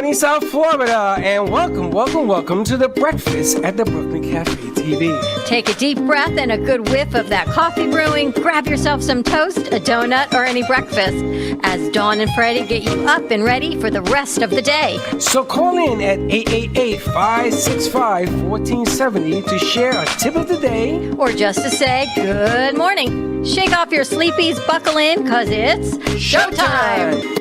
sunny South Florida, and welcome to the breakfast at the Brooklyn Cafe TV. Take a deep breath and a good whiff of that coffee brewing. Grab yourself some toast, a donut, or any breakfast as Dawn and Freddie get you up and ready for the rest of the day. So call in at 888-565-1470 to share a tip of the day. Or just to say good morning. Shake off your sleepies, buckle in, because it's showtime.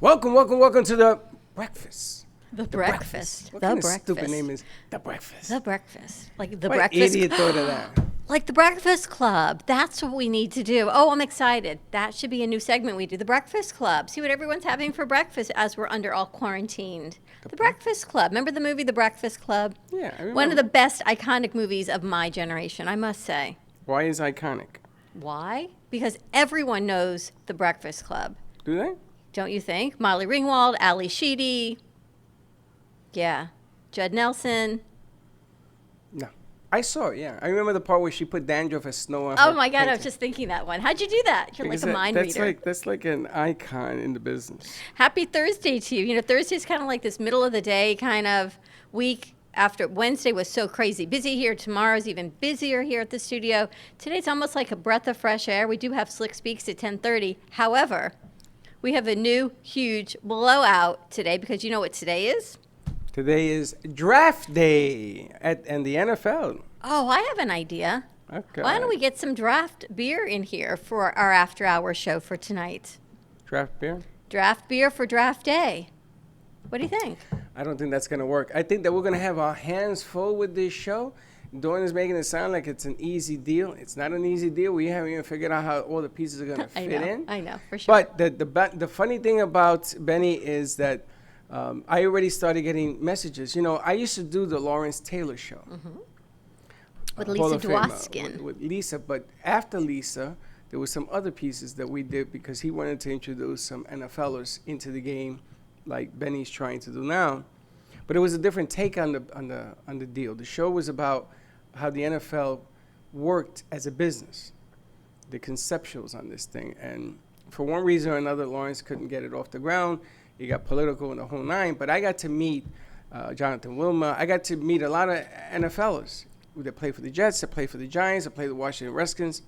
Welcome to the breakfast. The breakfast. What The kind breakfast. of stupid name is the breakfast? The breakfast. Like the What breakfast. idiot thought of that? Like the Breakfast Club. That's what we need to do. Oh, I'm excited. That should be a new segment we do. The Breakfast Club. See what everyone's having for breakfast as we're under all quarantined. The Breakfast Club. Remember the movie The Breakfast Club? Yeah, I remember. One of the best iconic movies of my generation, I must say. Why is iconic? Why? Because everyone knows The Breakfast Club. Do they? Don't you think? Molly Ringwald, Ali Sheedy. Yeah. Judd Nelson. No. I saw it, yeah. I remember the part where she put dandruff as snow on her Oh my God, I was painting. just thinking that one. How'd you do that? You're Because like a mind reader. That's like an icon in the business. Happy Thursday to you. You know, Thursday's kind of like this middle of the day kind of week after Wednesday was so crazy busy here. Tomorrow's even busier here at the studio. Today's almost like a breath of fresh air. We do have Slick Speaks at 10:30. However, we have a new huge blowout today because you know what today is? Today is draft day and the NFL. Oh, I have an idea. Okay. Why don't we get some draft beer in here for our after hour show for tonight? Draft beer? Draft beer for draft day. What do you think? I don't think that's going to work. I think that we're going to have our hands full with this show. Dawn is making it sound like it's an easy deal. It's not an easy deal. We haven't even figured out how all the pieces are going to fit in. I know, for sure. But the funny thing about Benny is that I already started getting messages. You know, I used to do the Lawrence Taylor show. Mm-hmm. With Hall Lisa of Fame, Dwoskin. with Lisa. But after Lisa, there were some other pieces that we did because he wanted to introduce some NFLers into the game like Benny's trying to do now. But it was a different take on the deal. The show was about how the NFL worked as a business, the conceptuals on this thing. And for one reason or another, Lawrence couldn't get it off the ground. He got political in the whole nine. But I got to meet Jonathan Wilma. I got to meet a lot of NFLers that play for the Jets, that play for the Giants, that play the Washington Redskins.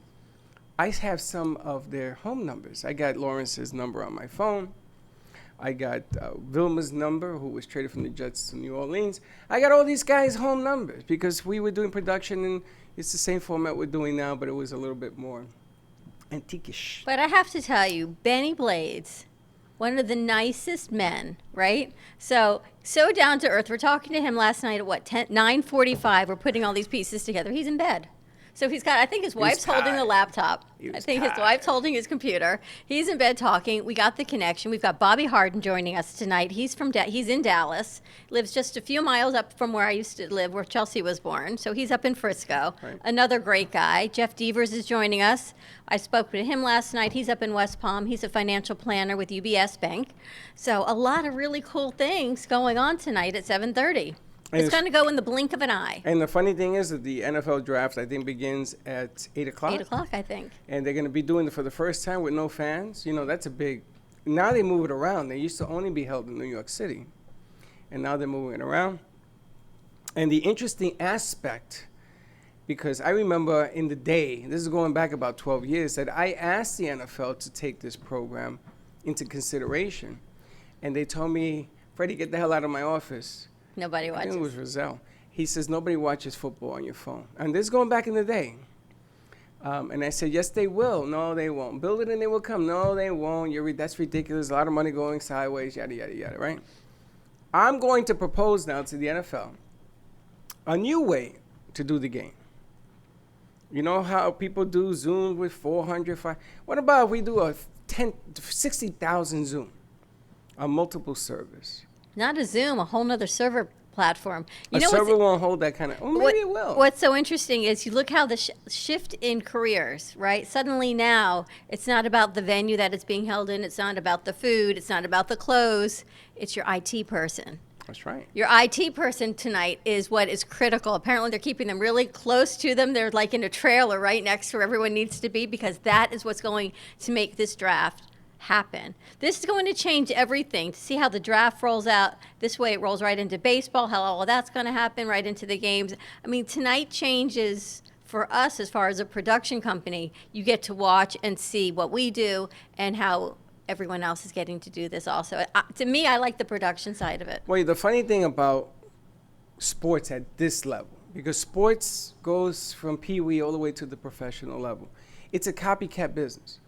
I have some of their home numbers. I got Lawrence's number on my phone. I got Vilma's number, who was traded from the Jets to New Orleans. I got all these guys' home numbers because we were doing production, and it's the same format we're doing now, but it was a little bit more antique-ish. But I have to tell you, Benny Blades, one of the nicest men, right? So down to earth. We're talking to him last night at 9:45. We're putting all these pieces together. He's in bed. So he's got, I think his wife's holding the laptop. I think his wife's holding his computer. He's in bed talking. We got the connection. We've got Bobby Harden joining us tonight. He's he's in Dallas, lives just a few miles up from where I used to live, where Chelsea was born. So he's up in Frisco. Right. Another great guy. Jeff Devers is joining us. I spoke to him last night. He's up in West Palm. He's a financial planner with UBS Bank. So a lot of really cool things going on tonight at 7:30. It's going to go in the blink of an eye. And the funny thing is that the NFL draft, I think, begins at 8 o'clock. 8 o'clock, I think. And they're going to be doing it for the first time with no fans. You know, that's a big... Now they move it around. They used to only be held in New York City. And now they're moving it around. And the interesting aspect, because I remember in the day, this is going back about 12 years, that I asked the NFL to take this program into consideration. And they told me, Freddie, get the hell out of my office. Nobody I watches. think it was Rizal. He says, nobody watches football on your phone. And this is going back in the day. And I said, yes, they will. No, they won't. Build it and they will come. No, they won't. That's ridiculous. A lot of money going sideways, yada, yada, yada, right? I'm going to propose now to the NFL a new way to do the game. You know how people do Zoom with 400, 500? What about if we do a 60,000 Zoom on multiple servers? Not a Zoom, a whole nother server platform. A server won't hold that kind of... Oh, maybe it will. What's so interesting is you look how the shift in careers, right? Suddenly now, it's not about the venue that it's being held in. It's not about the food. It's not about the clothes. It's your IT person. That's right. Your IT person tonight is what is critical. Apparently, they're keeping them really close to them. They're like in a trailer right next to where everyone needs to be, because that is what's going to make this draft happen. This is going to change everything. To see how the draft rolls out, this way it rolls right into baseball, how all that's going to happen, right into the games. I mean, tonight changes for us as far as a production company. You get to watch and see what we do and how everyone else is getting to do this also. To me, I like the production side of it. Well, the funny thing about sports at this level, because sports goes from Pee-wee all the way to the professional level, it's a copycat business.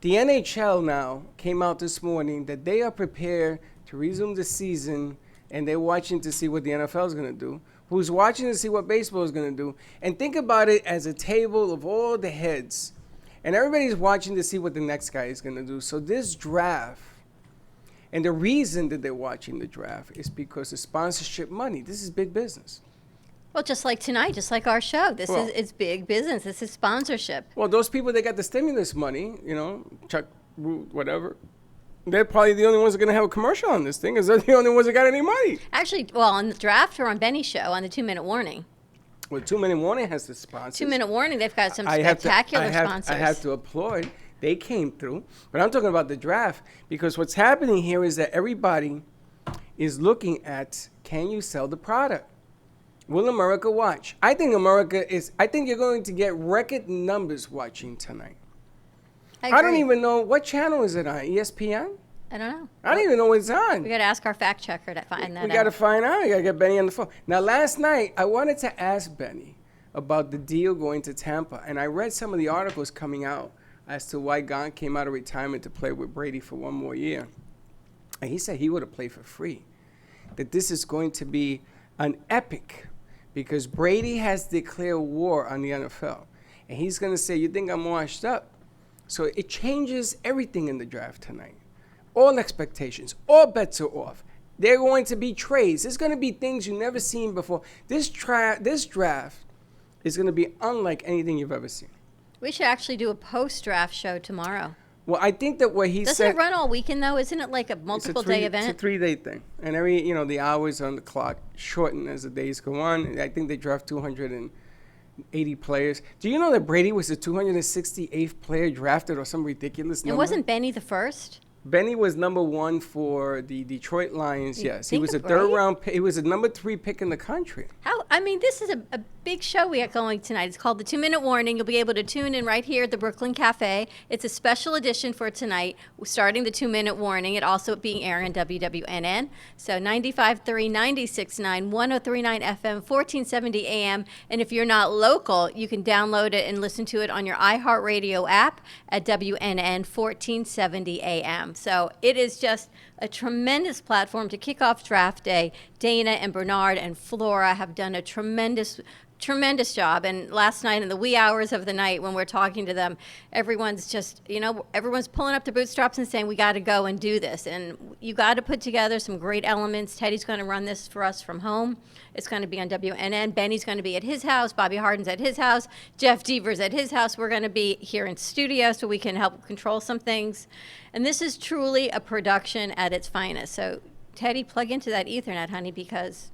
The NHL now came out this morning that they are prepared to resume the season, and they're watching to see what the NFL is going to do, who's watching to see what baseball is going to do. And think about it as a table of all the heads, and everybody's watching to see what the next guy is going to do. So this draft, and the reason that they're watching the draft is because of sponsorship money. This is big business. Well, just like tonight, just like our show, Well- it's big business. This is sponsorship. Well, those people that got the stimulus money, Chuck, Root, whatever, they're probably the only ones that are going to have a commercial on this thing, because they're the only ones that got any money. Actually, well, on the draft or on Benny's show, on the 2-minute warning. Well, 2 Minute Warning has the sponsors. 2-minute warning, they've got some I have to- spectacular I have sponsors. to applaud. They came through. But I'm talking about the draft, because what's happening here is that everybody is looking at, can you sell the product? Will America watch? I think you're going to get record numbers watching tonight. I don't agree. even know, what channel is it on? ESPN? I don't know. I don't even know what it's on. We got to ask our fact checker to find that We got to out. find out. We got to get Benny on the phone. Now, last night, I wanted to ask Benny about the deal going to Tampa, and I read some of the articles coming out as to why Gant came out of retirement to play with Brady for one more year. And he said he would have played for free. That this is going to be an epic, because Brady has declared war on the NFL. And he's going to say, you think I'm washed up? So it changes everything in the draft tonight. All expectations, all bets are off. There are going to be trades. There's going to be things you've never seen before. This draft is going to be unlike anything you've ever seen. We should actually do a post-draft show tomorrow. Well, I think that what he Doesn't said... it run all weekend, though? Isn't it like a multiple-day event? It's a 3-day thing. And the hours on the clock shorten as the days go on. I think they draft 280 players. Do you know that Brady was the 268th player drafted, or some ridiculous number? And wasn't Benny the first? Benny was number 1 for the Detroit Lions, yes. He think was a of third-round pick. He was a number 3 pick in the country. This is a big show we got going tonight. It's called the 2-Minute Warning. You'll be able to tune in right here at the Brooklyn Cafe. It's a special edition for tonight, starting the 2-Minute Warning. It also being aired on WWNN. So 95.3, 96.9, 103.9 FM, 1470 AM. And if you're not local, you can download it and listen to it on your iHeartRadio app at WNN 1470 AM. So it is just a tremendous platform to kick off draft day. Dana and Bernard and Flora have done a tremendous job. And last night in the wee hours of the night when we're talking to them, everyone's just, everyone's pulling up their bootstraps and saying, we got to go and do this. And you got to put together some great elements. Teddy's going to run this for us from home. It's going to be on WNN. Benny's going to be at his house. Bobby Harden's at his house. Jeff Deaver's at his house. We're going to be here in studio so we can help control some things. And this is truly a production at its finest. So, Teddy, plug into that Ethernet, honey, because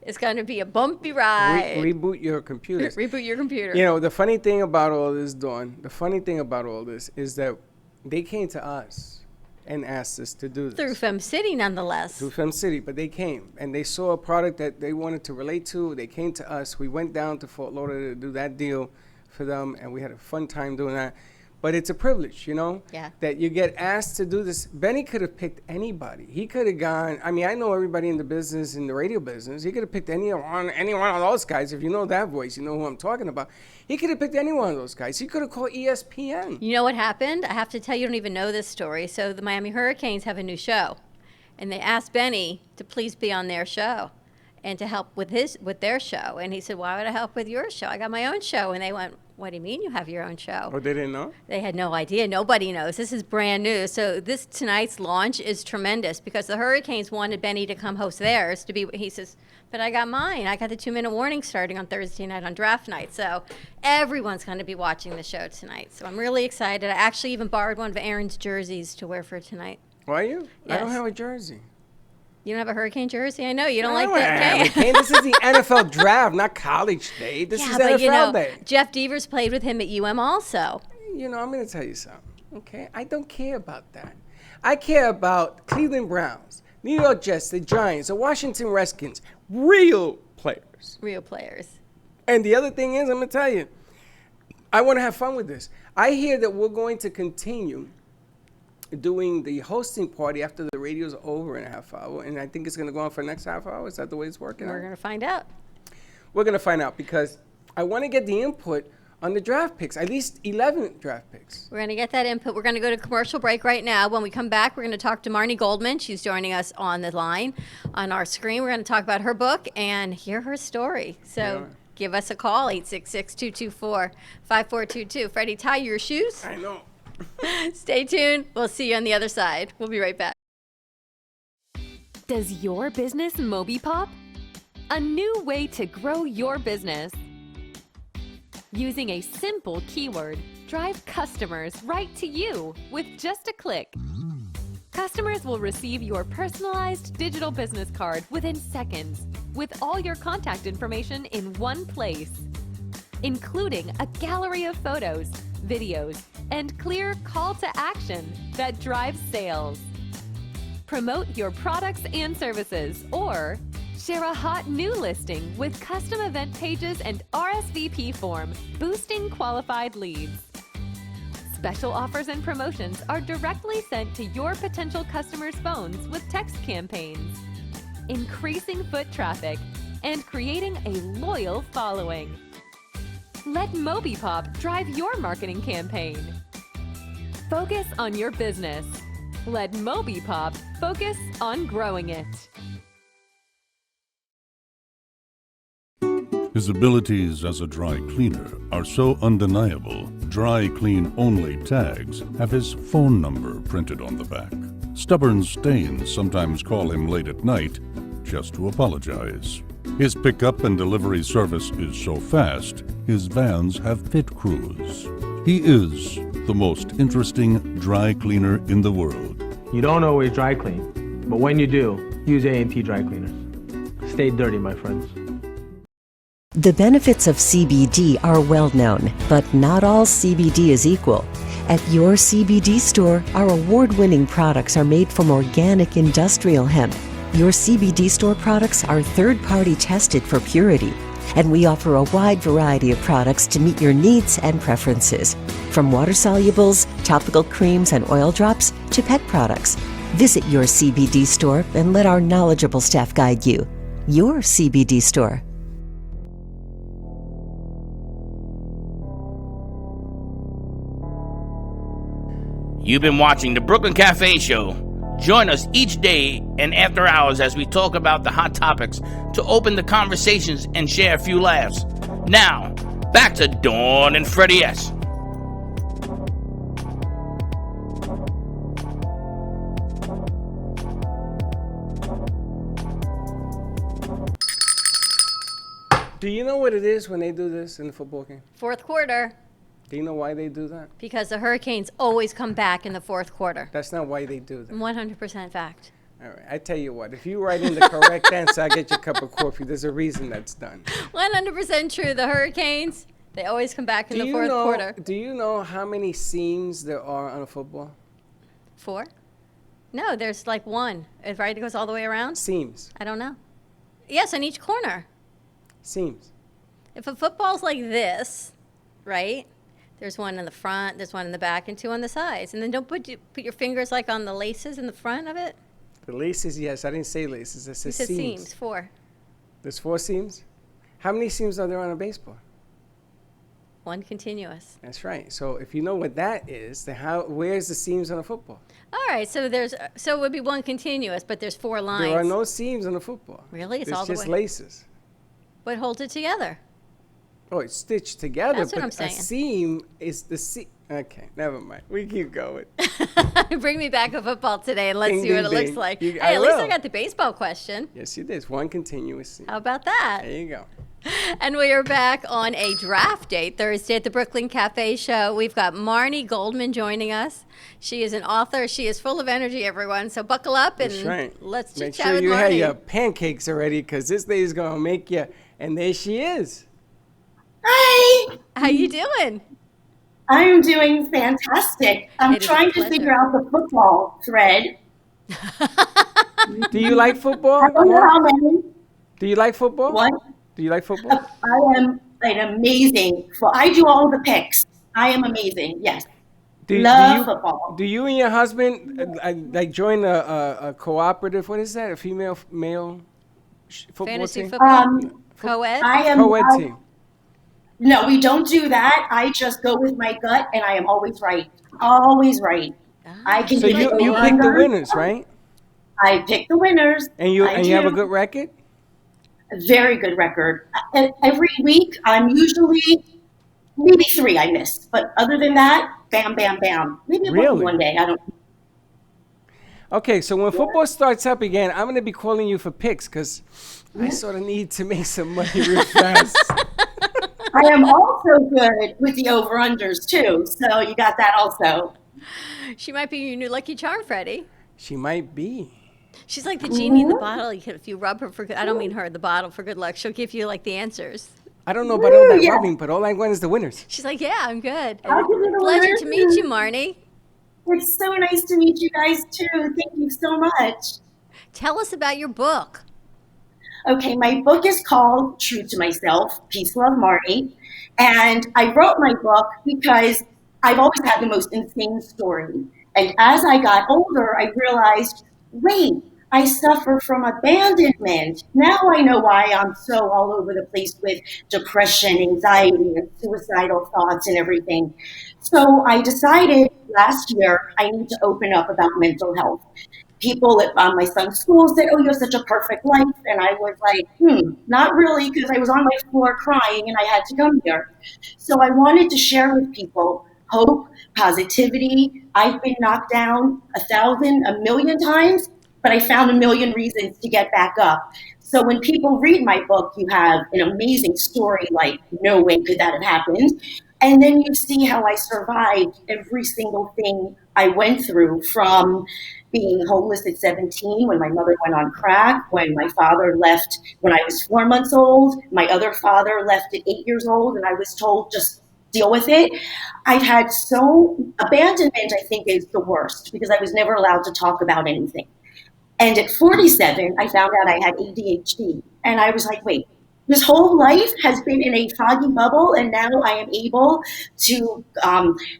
it's going to be a bumpy ride. Reboot your computers. Reboot your computer. The funny thing about all this, Dawn, is that they came to us and asked us to do this. Through Fem City, nonetheless. Through Fem City, but they came, and they saw a product that they wanted to relate to. They came to us. We went down to Fort Lauderdale to do that deal for them, and we had a fun time doing that. But it's a privilege, Yeah. that you get asked to do this. Benny could have picked anybody. He could have gone, I know everybody in the business, in the radio business. He could have picked any one of those guys. If you know that voice, you know who I'm talking about. He could have picked any one of those guys. He could have called ESPN. You know what happened? I have to tell you, you don't even know this story. So the Miami Hurricanes have a new show, and they asked Benny to please be on their show and to help with their show. And he said, why would I help with your show? I got my own show. And they went, what do you mean you have your own show? Oh, they didn't know? They had no idea. Nobody knows. This is brand new. So tonight's launch is tremendous because the Hurricanes wanted Benny to come host theirs to be. He says, but I got mine. I got the 2-Minute Warning starting on Thursday night on draft night. So everyone's going to be watching the show tonight. So I'm really excited. I actually even borrowed one of Aaron's jerseys to wear for tonight. Why you? I don't Yes. have a jersey. You don't have a Hurricane jersey? I know you don't I like don't that have a game. cane. This is the NFL draft, not college day. This is but NFL day. Jeff Devers played with him at UM also. I'm going to tell you something, okay? I don't care about that. I care about Cleveland Browns, New York Jets, the Giants, the Washington Redskins, real players. Real players. And the other thing is, I'm going to tell you, I want to have fun with this. I hear that we're going to continue doing the hosting party after the radio's over in a half hour, and I think it's going to go on for the next half hour. Is that the way it's working? We're going to find out. We're going to find out because I want to get the input on the draft picks, at least 11 draft picks. We're going to get that input. We're going to go to commercial break right now. When we come back, we're going to talk to Marnie Goldman. She's joining us on the line on our screen. We're going to talk about her book and hear her story. So give us a call, 866-224-5422. Freddie, tie your shoes. I know. Stay tuned. We'll see you on the other side. We'll be right back. Does your business Moby Pop? A new way to grow your business. Using a simple keyword, drive customers right to you with just a click. Customers will receive your personalized digital business card within seconds with all your contact information in one place, including a gallery of photos, videos, and clear call to action that drives sales. Promote your products and services or share a hot new listing with custom event pages and RSVP form, boosting qualified leads. Special offers and promotions are directly sent to your potential customers' phones with text campaigns, increasing foot traffic and creating a loyal following. Let MobiPop drive your marketing campaign. Focus on your business. Let MobiPop focus on growing it. His abilities as a dry cleaner are so undeniable, Dry Clean Only tags have his phone number printed on the back. Stubborn stains sometimes call him late at night just to apologize. His pickup and delivery service is so fast, his vans have pit crews. He is the most interesting dry cleaner in the world. You don't always dry clean, but when you do, use A&T Dry Cleaners. Stay dirty, my friends. The benefits of CBD are well known, but not all CBD is equal. At your CBD store, our award-winning products are made from organic industrial hemp. Your CBD store products are third-party tested for purity, and we offer a wide variety of products to meet your needs and preferences. From water solubles, topical creams and oil drops, to pet products. Visit your CBD store and let our knowledgeable staff guide you. Your CBD store. You've been watching the Brooklyn Cafe Show. Join us each day and after hours as we talk about the hot topics to open the conversations and share a few laughs. Now, back to Dawn and Freddie S. Do you know what it is when they do this in the football game? Fourth quarter, Do you know why they do that? because the Hurricanes always come back in the fourth quarter. That's not why they do that. 100% fact. All right, I tell you what, if you write in the correct answer, I get you a cup of coffee. There's a reason that's done. 100% true. The Hurricanes, they always come back in the fourth quarter. Do you know how many seams there are on a football? 4? No, there's like 1. Right? It goes all the way around? Seams. I don't know. Yes, on each corner. Seams. If a football's like this, right? There's one in the front, there's one in the back, and 2 on the sides. And then don't put your fingers like on the laces in the front of it. The laces, yes. I didn't say laces. I You said said seams. seams. 4. There's 4 seams? How many seams are there on a baseball? 1 continuous. That's right. So if you know what that is, then where's the seams on a football? All right, so it would be 1 continuous, but there's 4 lines. There are no seams on a football. Really? It's There's all the just way. laces. What holds it together? Oh, it's stitched together, That's what but I'm a saying. seam is the seam. Okay, never mind. We keep going. Bring me back a football today and let's Ding, see what ding, it looks ding. like. You- Hey, I at least will. I got the baseball question. Yes, you did. It's 1 continuous seam. How about that? There you go. And we are back on a draft day Thursday at the Brooklyn Cafe Show. We've got Marnie Goldman joining us. She is an author. She is full of energy, everyone. So buckle up and That's right. let's Make chit-chat sure with you have Marnie. your pancakes already, because this lady's going to make you. And there she is. Hi, How you doing? I'm doing fantastic. I'm It is a trying to pleasure. figure out the football thread. Do you like football? I don't know how many. Do you like football? What? Do you like football? I am an amazing. I do all the picks. I am amazing. Yes. Love football. Do you and your husband like join a cooperative? What is that? A female male football Fantasy team? football? Co-ed? I am. Co-ed team. No, we don't do that. I just go with my gut, and I am always right. Always right. I can. So give you over pick the under. winners, right? I pick the winners. And you I have a do. good record. A very good record. And every week, I'm usually maybe 3 I miss, but other than that, bam, bam, bam. Maybe Really? one day. I don't. Okay, so when football starts up again, I'm gonna be calling you for picks because I sort of need to make some money real fast. I am also good with the over-unders too, so you got that also. She might be your new lucky charm, Freddie. She might be. She's like the genie in the bottle. If you rub her for good, I don't mean her, the bottle for good luck. She'll give you like the answers. I don't know about all that Yeah. rubbing, but all I want is the winners. She's like, yeah, I'm good. I'll give you the Pleasure winners. to meet you, Marnie. It's so nice to meet you guys too. Thank you so much. Tell us about your book. Okay, my book is called True to Myself, Peace, Love, Marty. And I wrote my book because I've always had the most insane story. And as I got older, I realized, wait, I suffer from abandonment. Now I know why I'm so all over the place with depression, anxiety, and suicidal thoughts and everything. So I decided last year I need to open up about mental health. People at my son's school said, oh, you have such a perfect life. And I was like, not really, because I was on my floor crying and I had to come here. So I wanted to share with people hope, positivity. I've been knocked down 1,000, a million times, but I found a million reasons to get back up. So when people read my book, you have an amazing story, like no way could that have happened. And then you see how I survived every single thing I went through, from being homeless at 17 when my mother went on crack, when my father left when I was 4 months old, my other father left at 8 years old, and I was told just deal with it. I've had abandonment, I think, is the worst because I was never allowed to talk about anything. And at 47, I found out I had ADHD. And I was like, wait, this whole life has been in a foggy bubble, and now I am able to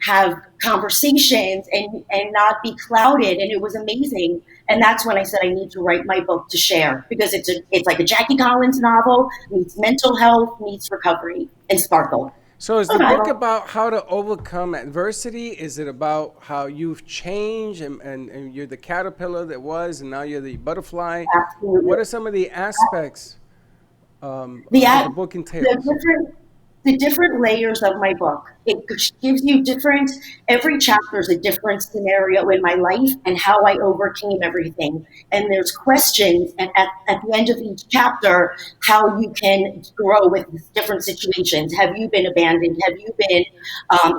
have conversations and not be clouded. And it was amazing. And that's when I said I need to write my book to share, because it's like a Jackie Collins novel, meets mental health, meets recovery, and sparkle. So is the book about how to overcome adversity? Is it about how you've changed and you're the caterpillar that was and now you're the butterfly? Absolutely. What are some of the aspects the book entails? The different layers of my book. It gives you every chapter is a different scenario in my life and how I overcame everything. And there's questions, and at the end of each chapter, how you can grow with different situations. Have you been abandoned? Have you been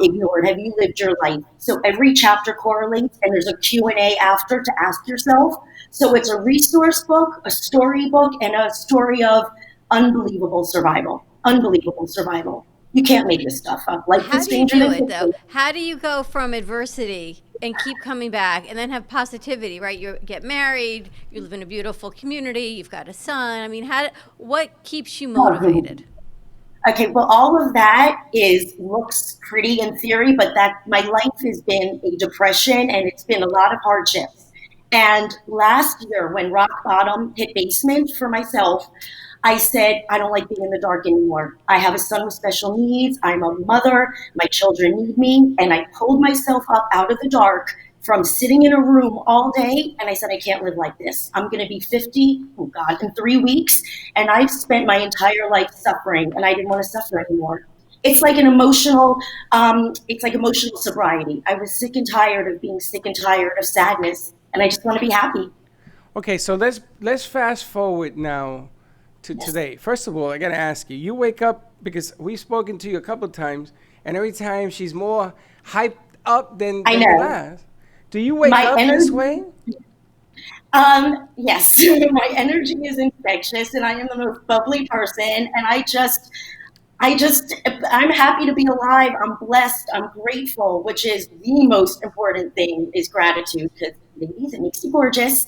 ignored? Have you lived your life? So every chapter correlates, and there's a Q&A after to ask yourself. So it's a resource book, a story book, and a story of unbelievable survival. Unbelievable survival. You can't make this stuff up. How do you do it, though? How do you go from adversity and keep coming back and then have positivity, right? You get married, you live in a beautiful community, you've got a son. I mean, what keeps you motivated? Okay, well, all of that looks pretty in theory, but my life has been a depression, and it's been a lot of hardships. And last year, when rock bottom hit basement for myself, I said, I don't like being in the dark anymore. I have a son with special needs. I'm a mother. My children need me. And I pulled myself up out of the dark from sitting in a room all day. And I said, I can't live like this. I'm going to be 50, in 3 weeks. And I've spent my entire life suffering, and I didn't want to suffer anymore. It's like emotional sobriety. I was sick and tired of being sick and tired of sadness. And I just want to be happy. Okay, so let's fast forward now to today. First of all, I got to ask you, you wake up, because we've spoken to you a couple of times, and every time she's more hyped up than I the know. last. Do you wake My up this energy- way? Yes, my energy is infectious, and I am the most bubbly person. And I'm happy to be alive. I'm blessed. I'm grateful, which is the most important thing is gratitude, because ladies, it makes you gorgeous.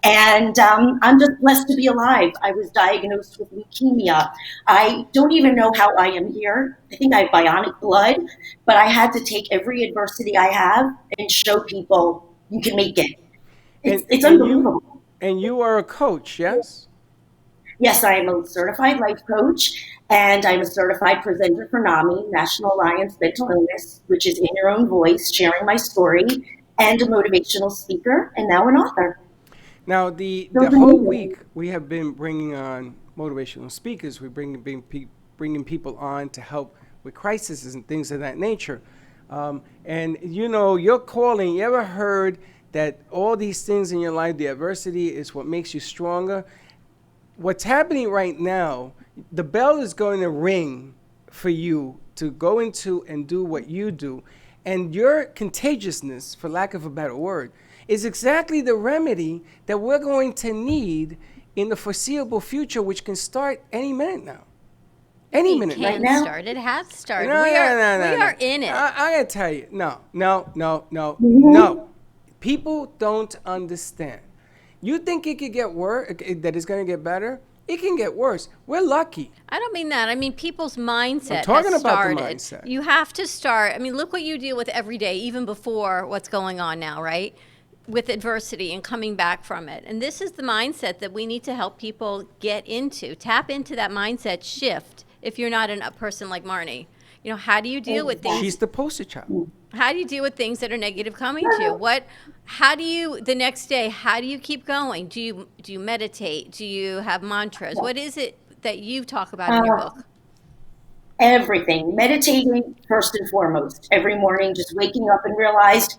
And I'm just blessed to be alive. I was diagnosed with leukemia. I don't even know how I am here. I think I have bionic blood, but I had to take every adversity I have and show people you can make it. It's unbelievable. And you are a coach, yes? Yes, I am a certified life coach, and I'm a certified presenter for NAMI, National Alliance Mental Illness, which is in your own voice, sharing my story, and a motivational speaker, and now an author. Now, the Those are whole me. week, we have been bringing on motivational speakers. We're bringing people on to help with crises and things of that nature. And, you know, your calling, you ever heard that all these things in your life, the adversity is what makes you stronger? What's happening right now, the bell is going to ring for you to go into and do what you do. And your contagiousness, for lack of a better word, is exactly the remedy that we're going to need in the foreseeable future, which can start any minute now. Any minute now. Can now? start. It has started. No, we no, are, no, no, we no. are in it. I gotta tell you, no. People don't understand. You think it could get worse, that it's gonna get better? It can get worse. We're lucky. I don't mean that. I mean people's mindset talking has about the started. mindset. You have to start. I mean, look what you deal with every day, even before what's going on now, right? With adversity and coming back from it. And this is the mindset that we need to help people get into. Tap into that mindset shift if you're not a person like Marnie. You know, how do you deal with things? She's the poster child. How do you deal with things that are negative coming to you? How do you, the next day, how do you keep going? Do you meditate? Do you have mantras? What is it that you talk about in your book? Everything. Meditating first and foremost. Every morning, just waking up and realized,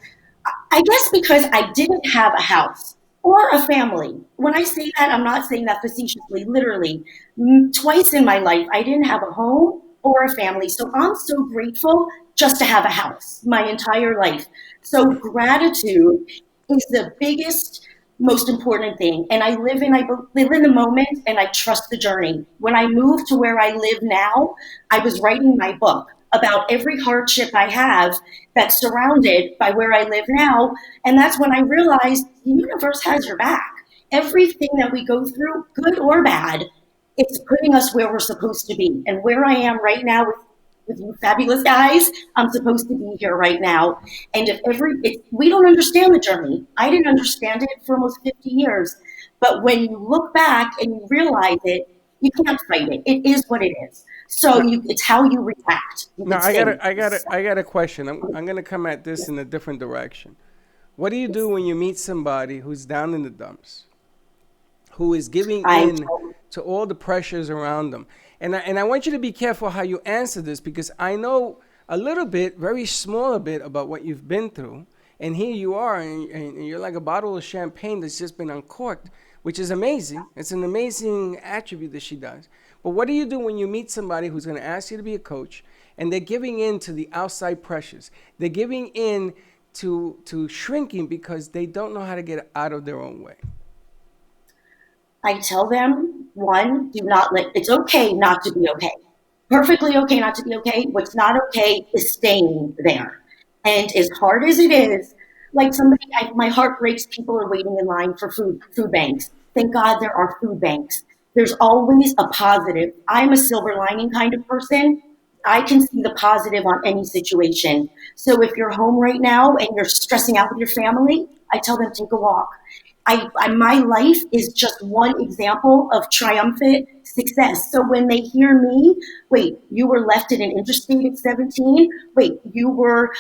I guess because I didn't have a house or a family. When I say that, I'm not saying that facetiously, literally. Twice in my life, I didn't have a home or a family. So I'm so grateful just to have a house my entire life. So gratitude is the biggest, most important thing. And I live in the moment, and I trust the journey. When I moved to where I live now, I was writing my book about every hardship I have that's surrounded by where I live now. And that's when I realized the universe has your back. Everything that we go through, good or bad, it's putting us where we're supposed to be. And where I am right now with you fabulous guys, I'm supposed to be here right now. And if we don't understand the journey. I didn't understand it for almost 50 years. But when you look back and you realize it, you can't fight it. It is what it is. So it's how you react. Now I got a question. I'm gonna come at this in a different direction. What do you do when you meet somebody who's down in the dumps, who is giving in to all the pressures around them? And I want you to be careful how you answer this, because I know a little bit, very small a bit, about what you've been through. And here you are, and you're like a bottle of champagne that's just been uncorked, which is amazing. It's an amazing attribute that she does. But what do you do when you meet somebody who's going to ask you to be a coach, and they're giving in to the outside pressures? They're giving in to shrinking because they don't know how to get out of their own way. I tell them, one, it's okay not to be okay. Perfectly okay not to be okay. What's not okay is staying there. And as hard as it is, like my heart breaks, people are waiting in line for food banks. Thank God there are food banks. There's always a positive. I'm a silver lining kind of person. I can see the positive on any situation. So if you're home right now and you're stressing out with your family, I tell them, take a walk. My life is just one example of triumphant success. So when they hear me, wait, you were left in an interstate at 17? Wait, you were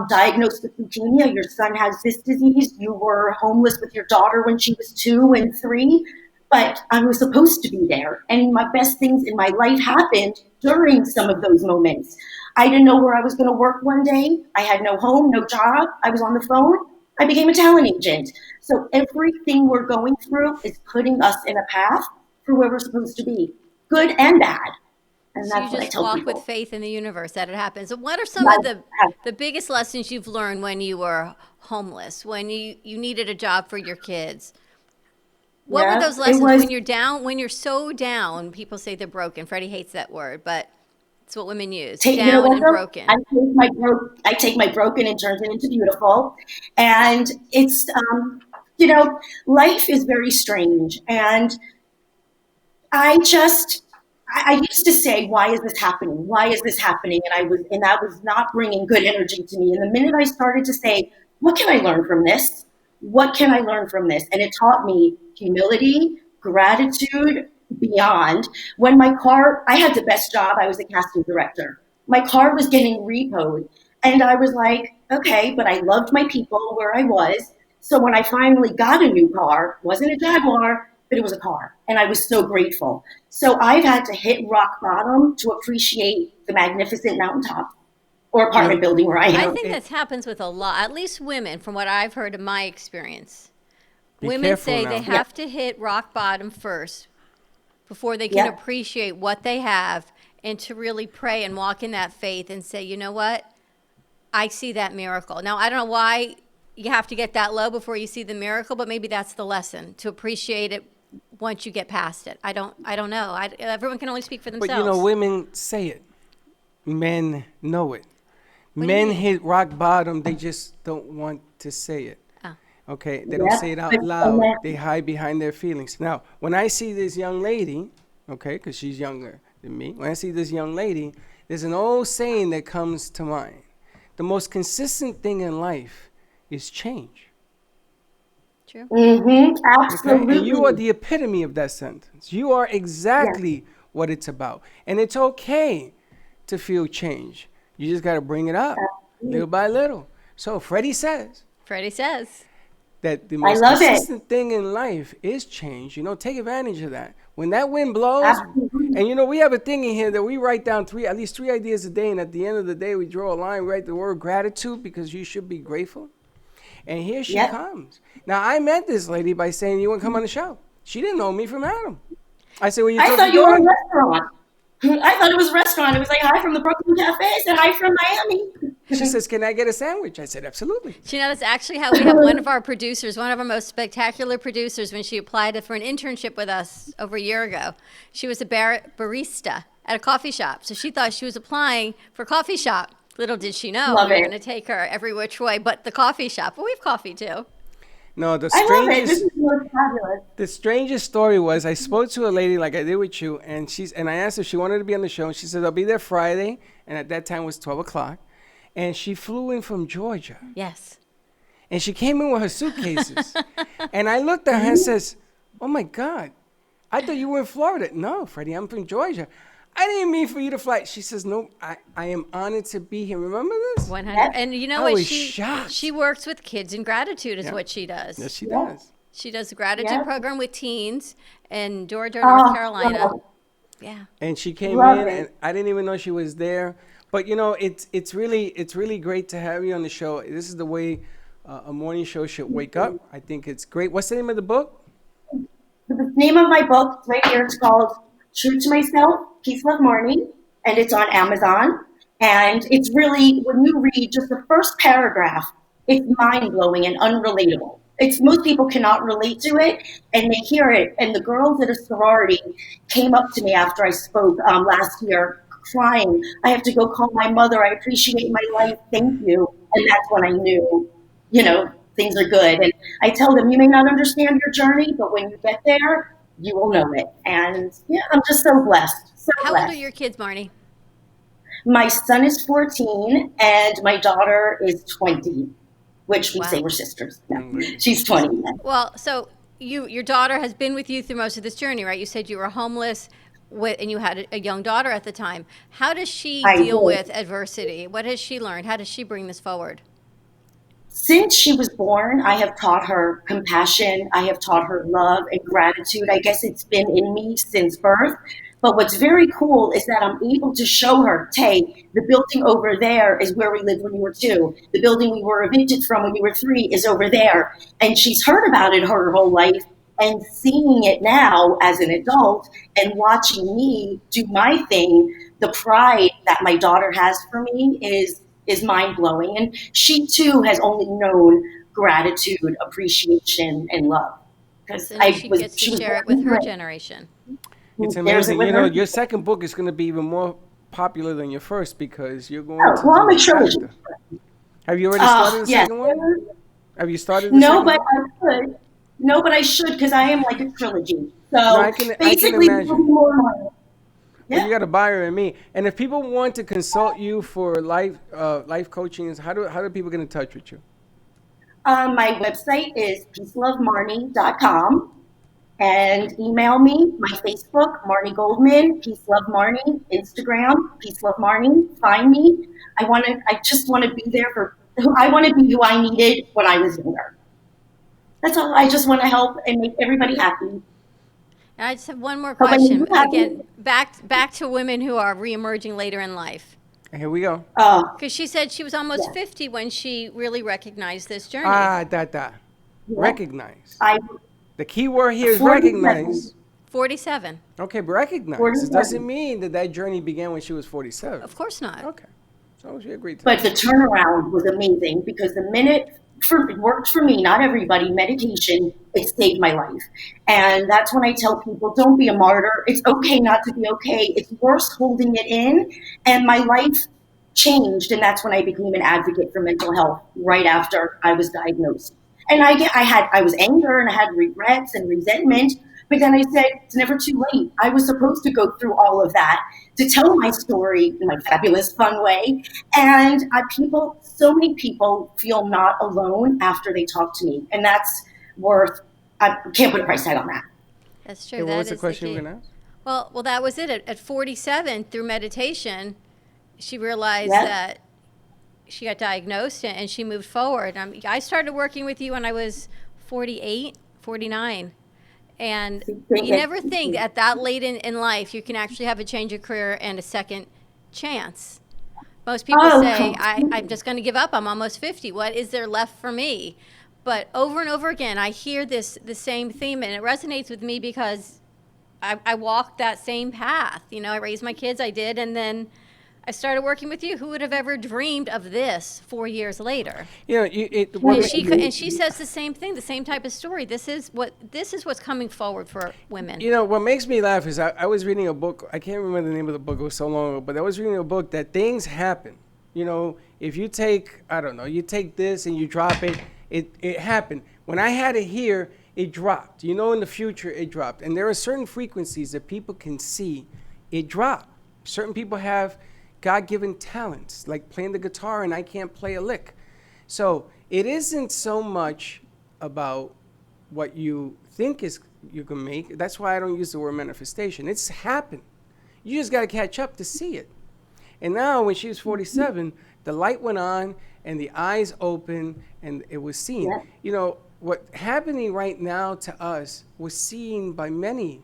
diagnosed with leukemia, your son has this disease, you were homeless with your daughter when she was 2 and 3, but I was supposed to be there. And my best things in my life happened during some of those moments. I didn't know where I was going to work one day. I had no home, no job. I was on the phone. I became a talent agent. So everything we're going through is putting us in a path for where we're supposed to be. good and bad. And So that's you what I just tell walk people. with faith in the universe that it happens. And what are some of the biggest lessons you've learned when you were homeless, when you needed a job for your kids? What were Yeah, those it lessons was- when you're down, when you're so down? People say they're broken. Freddie hates that word, but it's what women use. You know Down what, and though? broken. I take my broken and turn it into beautiful. And it's, life is very strange. And I used to say, why is this happening? Why is this happening? And that was not bringing good energy to me. And the minute I started to say, what can I learn from this? What can I learn from this? And it taught me humility, gratitude, beyond. When I had the best job, I was a casting director. My car was getting repoed. And I was like, okay, but I loved my people where I was. So when I finally got a new car, it wasn't a Jaguar, but it was a car. And I was so grateful. So I've had to hit rock bottom to appreciate the magnificent mountaintop or apartment building where I am. I think this happens with a lot, at least women, from what I've heard in my experience. Be Women careful say now. they have to hit rock bottom first before they can Yeah. appreciate what they have and to really pray and walk in that faith and say, you know what? I see that miracle. Now, I don't know why you have to get that low before you see the miracle, but maybe that's the lesson, to appreciate it once you get past it. I don't know. Everyone can only speak for But themselves. women say it. Men know it. do you Men mean? hit rock bottom. They just don't want to say it. Oh. Okay, they don't Yeah, say it out but- loud. They hide behind their feelings. Now, when I see this young lady, okay, because she's younger than me, when I see this young lady, there's an old saying that comes to mind. The most consistent thing in life is change. True. Mm-hmm, Okay? absolutely. And you are the epitome of that sentence. You are exactly what it's about. And it's okay to feel change. You just got to bring it up little by little. So Freddie says Freddie says. that the I most love it. consistent thing in life is change. Take advantage of that. When that wind blows, Absolutely. and we have a thing in here that we write down at least three ideas a day, and at the end of the day, we draw a line, write the word gratitude, because you should be grateful. And here she Yep. comes. Now, I met this lady by saying, you want to come on the show? She didn't know me from Adam. I said, well, you I told thought the you were a dog? restaurant. I thought it was a restaurant. It was like, hi from the Brooklyn Cafe. I said, hi from Miami. She says, can I get a sandwich? I said, absolutely. Do you know, that's actually how we have one of our producers, one of our most spectacular producers, when she applied for an internship with us over a year ago. She was a barista at a coffee shop. So she thought she was applying for a coffee shop. Little did she know Love we were it. going to take her every which way but the coffee shop. But we have coffee too. No, the I love it. This strangest, is really fabulous. the strangest story was I spoke to a lady like I did with you, and I asked her if she wanted to be on the show, and she said, I'll be there Friday, and at that time it was 12 o'clock. And she flew in from Georgia. Yes. And she came in with her suitcases. And I looked at her and says, oh my God, I thought you were in Florida. No, Freddie, I'm from Georgia. I didn't mean for you to fly. She says, no, I am honored to be here. Remember this? 100. And you know I what? was shocked. She works with kids in gratitude is Yeah. what she does. Yes, she Yeah. does. She does a gratitude Yeah. program with teens in Georgia, Oh, North Carolina. love it. Yeah. And she came Love in, it. and I didn't even know she was there. But it's really great to have you on the show. This is the way a morning show should wake up. I think it's great. What's the name of the book? The name of my book right here, it's called True to Myself, Peace, Love, Marnie, and it's on Amazon. And it's really, when you read just the first paragraph, it's mind-blowing and unrelatable. Most people cannot relate to it, and they hear it. And the girls at a sorority came up to me after I spoke last year, crying. I have to go call my mother. I appreciate my life. Thank you. And that's when I knew, things are good. And I tell them, you may not understand your journey, but when you get there, you will know it. And yeah, I'm just so blessed. So How blessed. old are your kids, Marnie? My son is 14 and my daughter is 20, which we Wow. say we're sisters. No, she's 20. Well, so your daughter has been with you through most of this journey, right? You said you were homeless and you had a young daughter at the time. How does she I deal did. with adversity? What has she learned? How does she bring this forward? Since she was born, I have taught her compassion. I have taught her love and gratitude. I guess it's been in me since birth. But what's very cool is that I'm able to show her, hey, the building over there is where we lived when you were 2. The building we were evicted from when you were 3 is over there. And she's heard about it her whole life. And seeing it now as an adult and watching me do my thing, the pride that my daughter has for me is mind blowing. And she too has only known gratitude, appreciation, and love. Because So now she gets to share it with her generation. It's shares it amazing. with You know, her. your second book is going to be even more popular than your first because you're going Oh, to well, I'm do a it trilogy. faster. Have you already started the Yes. second one? Have you started the No, second but one? I could. No, but I should because I am like a trilogy. No, So I can basically, there'll imagine. be more. Well, Yeah. you got a buyer in me. And if people want to consult you for life coaching, how do people get in touch with you? My website is peacelovemarnie.com and email me. My Facebook, Marnie Goldman, Peace Love Marnie, Instagram, Peace Love Marnie. Find me. I just want to be there I want to be who I needed when I was younger. That's all. I just want to help and make everybody happy. And I just have one more But when question. you have Again, back to women who are reemerging later in life. Here we go. Because she said she was almost Yeah. 50 when she really recognized this journey. Recognize. I The key word here is 47. recognize. 47. Okay, but recognize. 47. It doesn't mean that journey began when she was 47. Of course not. Okay. As long as you agreed to But that. the turnaround was amazing because the minute it worked for me, not everybody, meditation, it saved my life. And that's when I tell people, don't be a martyr. It's okay not to be okay. It's worse holding it in. And my life changed. And that's when I became an advocate for mental health right after I was diagnosed. And I was anger and I had regrets and resentment. But then I said, it's never too late. I was supposed to go through all of that to tell my story in my fabulous, fun way. And so many people feel not alone after they talk to me. And that's I can't put a price tag on that. That's true. Okay, what That was the is question key. you were going to ask? Well, that was it. At 47, through meditation, she realized Yeah. that she got diagnosed and she moved forward. I started working with you when I was 48, 49. And you never think at that late in life you can actually have a change of career and a second chance. Most people say, I'm just going to give up. I'm almost 50. What is there left for me? But over and over again, I hear the same theme, and it resonates with me because I walked that same path. You know, I raised my kids, I did, and then I started working with you. Who would have ever dreamed of this 4 years later? You know, And she says the same thing, the same type of story. This is what's coming forward for women. You know, what makes me laugh is I was reading a book. I can't remember the name of the book. It was so long ago. But I was reading a book that things happen. You know, if you take, I don't know, you take this and you drop it, it happened. When I had it here, it dropped. You know, in the future, it dropped. And there are certain frequencies that people can see it drop. Certain people have God-given talents, like playing the guitar, and I can't play a lick. So it isn't so much about what you think you can make. That's why I don't use the word manifestation. It's happened. You just got to catch up to see it. And now when she was 47, the light went on and the eyes opened and it was seen. Yeah. You know, what's happening right now to us was seen by many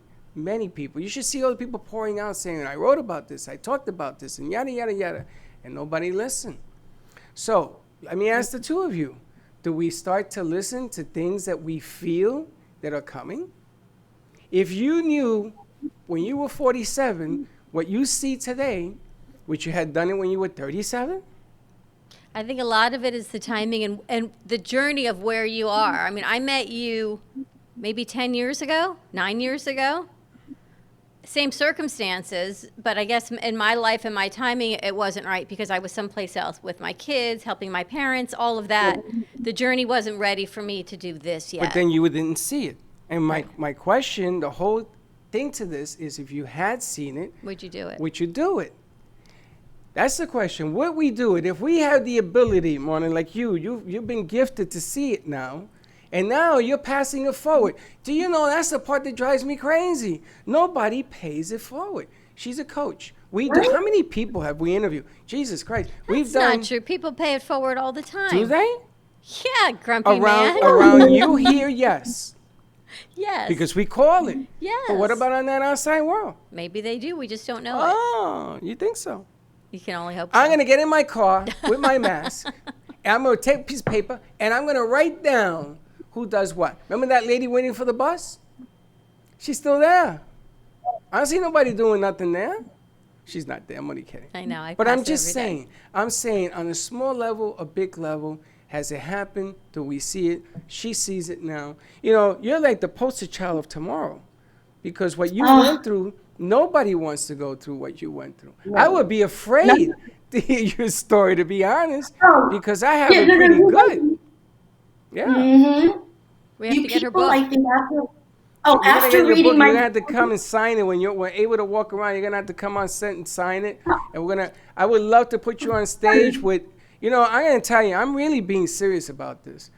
people. You should see all the people pouring out saying, I wrote about this, I talked about this, and yada, yada, yada. And nobody listened. So let me ask the two of you. Do we start to listen to things that we feel that are coming? If you knew when you were 47 what you see today, would you have done it when you were 37? I think a lot of it is the timing and the journey of where you are. I mean, I met you maybe 10 years ago, 9 years ago. Same circumstances, but I guess in my life and my timing, it wasn't right because I was someplace else with my kids, helping my parents, all of that. The journey wasn't ready for me to do this yet. But then you didn't see it. And my question, the whole thing to this is if you had seen it, Would you do it? would you do it? That's the question. Would we do it? If we have the ability, Marlon, like you've been gifted to see it now, and now you're passing it forward. Do you know that's the part that drives me crazy? Nobody pays it forward. She's a coach. We do. How many people have we interviewed? Jesus Christ. That's not true. People pay it forward all the time. Do they? Yeah, grumpy man. Around you here, yes. Yes. Because we call it. Yes. But what about on that outside world? Maybe they do. We just don't know Oh, you think so? it. You can only hope. I'm so. going to get in my car with my mask, and I'm going to take a piece of paper, and I'm going to write down who does what. Remember that lady waiting for the bus? She's still there. I don't see nobody doing nothing there. She's not there. I'm only kidding. I know. But pass I'm it just every day. saying. I'm saying on a small level, a big level, has it happened? Do we see it? She sees it now. You know, you're like the poster child of tomorrow, because what you went through, nobody wants to go through what you went through. I would be afraid to hear your story, to be honest, because I have it pretty good. Yeah. Mm-hmm. We have You to get her people, book. I think after, You're gonna after get your book, reading you're my gonna have to come and sign it when we're able to walk around. You're gonna have to come on set and sign it. And I would love to put you on stage with, I'm gonna tell you, I'm really being serious about this.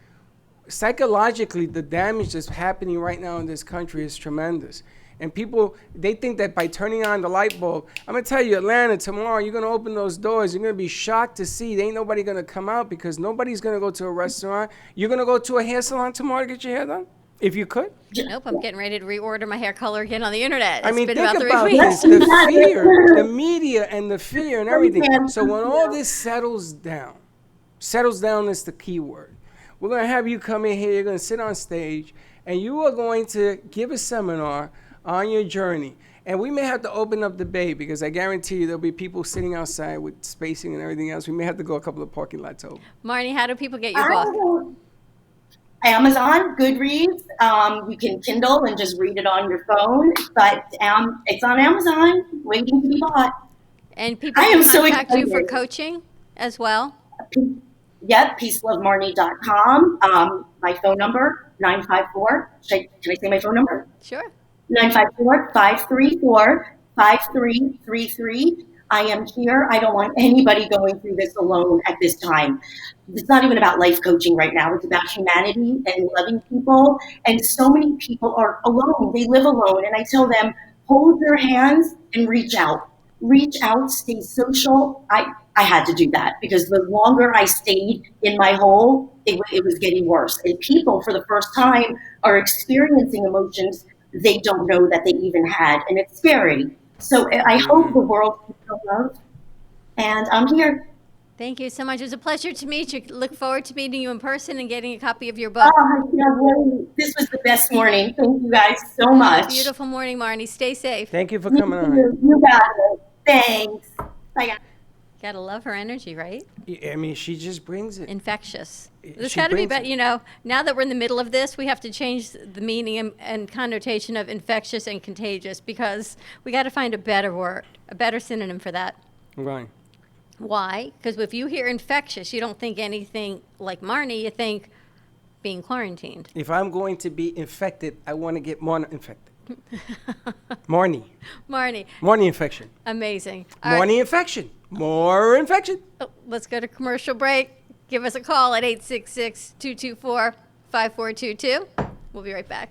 Psychologically, the damage that's happening right now in this country is tremendous. And people, they think that by turning on the light bulb, I'm gonna tell you, Atlanta, tomorrow, you're gonna open those doors. You're gonna be shocked to see there ain't nobody gonna come out, because nobody's gonna go to a restaurant. You're gonna go to a hair salon tomorrow to get your hair done, if you could. Nope, I'm getting ready to reorder my hair color again on the internet. I It's mean, been think about 3 about weeks. this, the fear, the media and the fear and everything. So when all this settles down is the key word. We're going to have you come in here, you're going to sit on stage, and you are going to give a seminar on your journey. And we may have to open up the bay, because I guarantee you there'll be people sitting outside with spacing and everything else. We may have to go a couple of parking lots over. Marnie, how do people get your book? Amazon, Goodreads. You can Kindle and just read it on your phone, but it's on Amazon, waiting to be bought. And people I can am so contact you for excited. coaching as well. Yep, peacelovemarnie.com. My phone number, 954. Can I say my phone number? Sure. 954-534-5333. I am here. I don't want anybody going through this alone at this time. It's not even about life coaching right now. It's about humanity and loving people. And so many people are alone. They live alone. And I tell them, hold their hands and reach out. Reach out, stay social. I had to do that, because the longer I stayed in my hole, it was getting worse. And people, for the first time, are experiencing emotions they don't know that they even had. And it's scary. So I hope the world can feel love. And I'm here. Thank you so much. It was a pleasure to meet you. Look forward to meeting you in person and getting a copy of your book. Oh, I can't wait. This was the best morning. Thank you guys so Have a much. beautiful morning, Marnie. Stay safe. Thank you for coming on. You got it. Thanks. Bye, guys. Gotta love her energy, right? I mean, she just brings it. Infectious. There's She got to be, brings it. now that we're in the middle of this, we have to change the meaning and connotation of infectious and contagious, because we got to find a better word, a better synonym for that. Right. Why? Because if you hear infectious, you don't think anything like Marnie, you think being quarantined. If I'm going to be infected, I want to get more infected. Marnie. Marnie, Marnie infection. amazing. All right. Marnie infection. More infection. Oh, let's go to commercial break. Give us a call at 866-224-5422. We'll be right back.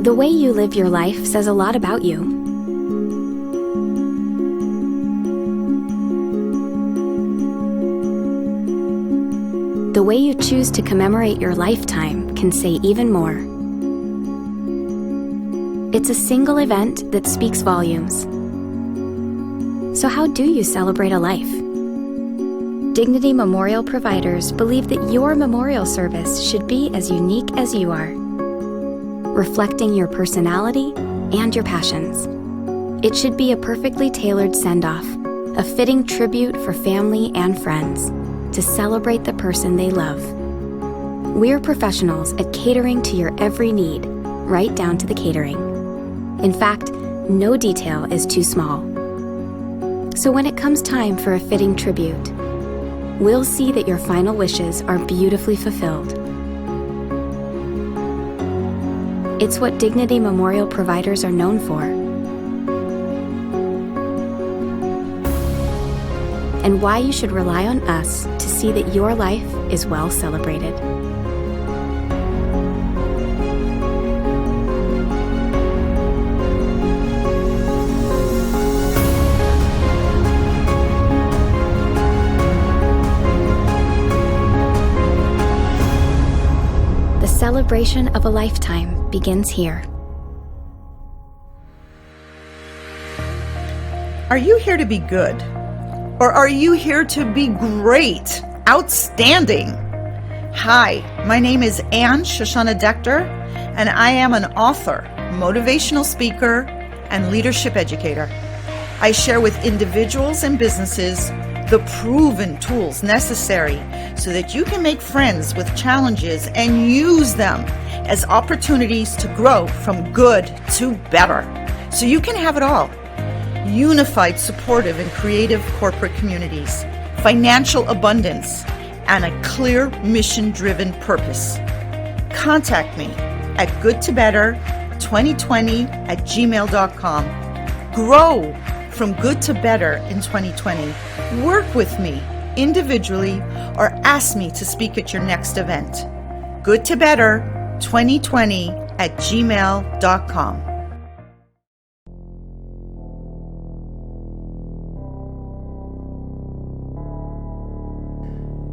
The way you live your life says a lot about you. The way you choose to commemorate your lifetime can say even more. It's a single event that speaks volumes. So how do you celebrate a life? Dignity Memorial providers believe that your memorial service should be as unique as you are, reflecting your personality and your passions. It should be a perfectly tailored send-off, a fitting tribute for family and friends to celebrate the person they love. We're professionals at catering to your every need, right down to the catering. In fact, no detail is too small. So when it comes time for a fitting tribute, we'll see that your final wishes are beautifully fulfilled. It's what Dignity Memorial providers are known for. And why you should rely on us to see that your life is well celebrated. The celebration of a lifetime begins here. Are you here to be good? Or are you here to be great, outstanding? Hi, my name is Anne Shoshana Dector, and I am an author, motivational speaker, and leadership educator. I share with individuals and businesses the proven tools necessary so that you can make friends with challenges and use them as opportunities to grow from good to better, so you can have it all. Unified, supportive, and creative corporate communities, financial abundance, and a clear mission-driven purpose. Contact me at goodtobetter2020@gmail.com. Grow from good to better in 2020. Work with me individually or ask me to speak at your next event. goodtobetter2020@gmail.com.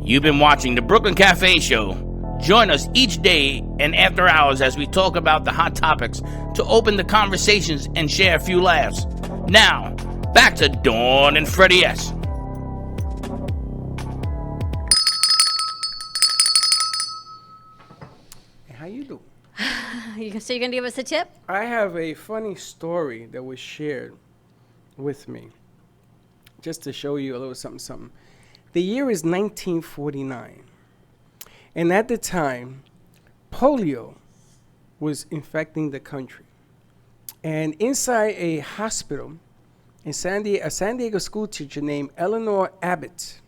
You've been watching the Brooklyn Cafe Show. Join us each day and after hours as we talk about the hot topics to open the conversations and share a few laughs. Now, back to Dawn and Freddie S. How you doing? So you're going to give us a tip? I have a funny story that was shared with me, just to show you a little something. The year is 1949, and at the time, polio was infecting the country. And inside a hospital, a San Diego school teacher named Eleanor Abbott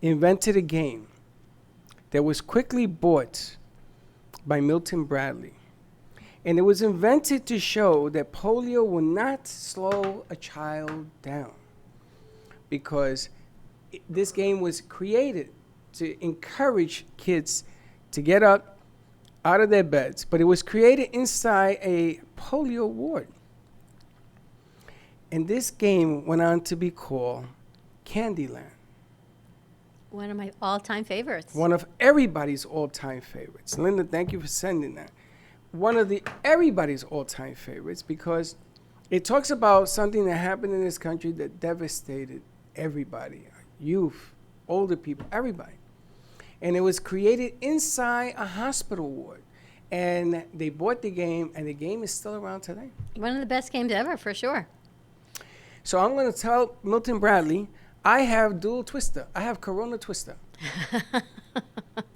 invented a game that was quickly bought by Milton Bradley. And it was invented to show that polio will not slow a child down, because this game was created to encourage kids to get up out of their beds, but it was created inside a polio ward. And this game went on to be called Candyland. One of my all-time favorites. One of everybody's all-time favorites. Linda, thank you for sending that. One of everybody's all-time favorites, because it talks about something that happened in this country that devastated everybody. Youth, older people, everybody. And it was created inside a hospital ward. And they bought the game, and the game is still around today. One of the best games ever, for sure. So I'm going to tell Milton Bradley, I have dual twister. I have Corona Twister.